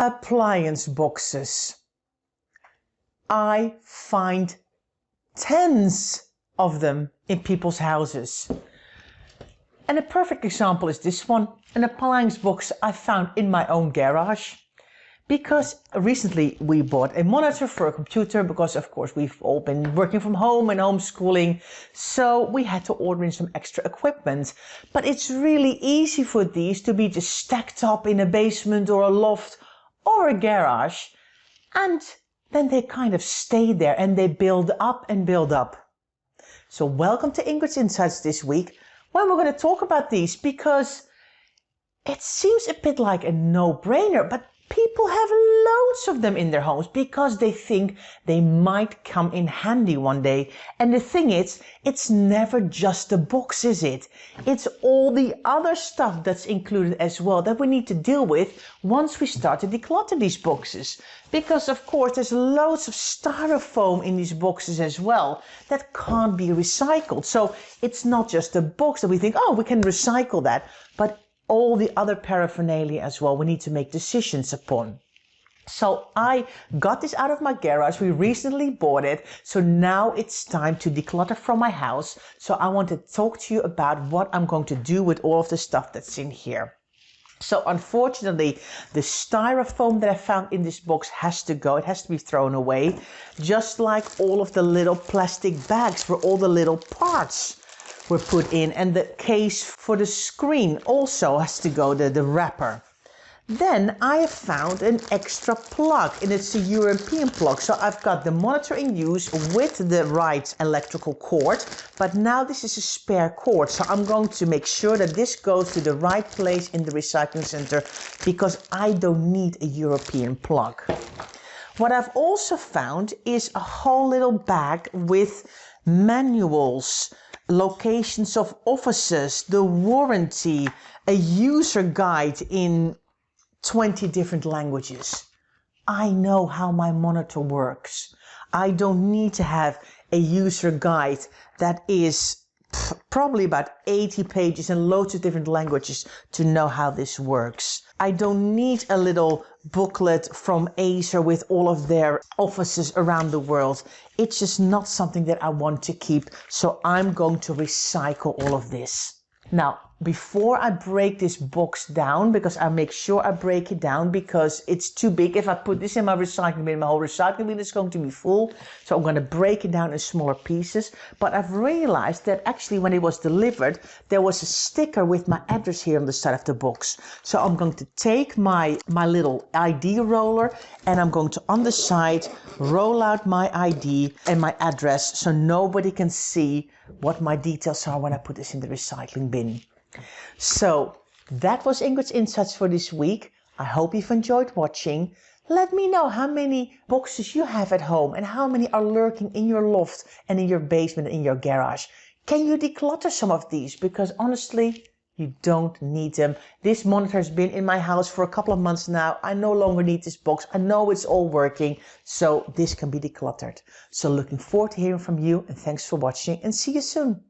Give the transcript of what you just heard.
appliance boxes. I find tens of them in people's houses. And a perfect example is this one, an appliance box I found in my own garage. Because recently we bought a monitor for a computer because of course we've all been working from home and homeschooling. So we had to order in some extra equipment. But it's really easy for these to be just stacked up in a basement or a loft or a garage. And then they kind of stay there and they build up and build up. So welcome to Ingrid's Insights this week, when we're going to talk about these because it seems a bit like a no-brainer, but people have loads of them in their homes because they think they might come in handy one day. And the thing is, it's never just the box, is it? It's all the other stuff that's included as well that we need to deal with once we start to declutter these boxes. Because of course there's loads of styrofoam in these boxes as well that can't be recycled. So it's not just the box that we think, oh, we can recycle that, but all the other paraphernalia as well we need to make decisions upon. So I got this out of my garage. We recently bought it. So now it's time to declutter from my house. So I want to talk to you about what I'm going to do with all of the stuff that's in here. So unfortunately, the styrofoam that I found in this box has to go. It has to be thrown away. Just like all of the little plastic bags where all the little parts were put in, and the case for the screen also has to go, the wrapper. Then I have found an extra plug, and it's a European plug. So I've got the monitor in use with the right electrical cord, but now this is a spare cord. So I'm going to make sure that this goes to the right place in the recycling center because I don't need a European plug. What I've also found is a whole little bag with manuals, locations of offices, the warranty, a user guide in 20 different languages. I know how my monitor works. I don't need to have a user guide that is probably about 80 pages in loads of different languages to know how this works. I don't need a little booklet from Acer with all of their offices around the world. It's just not something that I want to keep, so I'm going to recycle all of this. Now, before I break this box down, because I make sure I break it down because it's too big. If I put this in my recycling bin, my whole recycling bin is going to be full. So I'm going to break it down in smaller pieces. But I've realized that actually when it was delivered, there was a sticker with my address here on the side of the box. So I'm going to take my little ID roller and I'm going to on the side roll out my ID and my address so nobody can see what my details are when I put this in the recycling bin. So that was Ingrid's Insights for this week. I hope you've enjoyed watching. Let me know how many boxes you have at home and how many are lurking in your loft and in your basement and in your garage. Can you declutter some of these? Because honestly, you don't need them. This monitor has been in my house for a couple of months now. I no longer need this box. I know it's all working, so this can be decluttered. So looking forward to hearing from you, and thanks for watching and see you soon.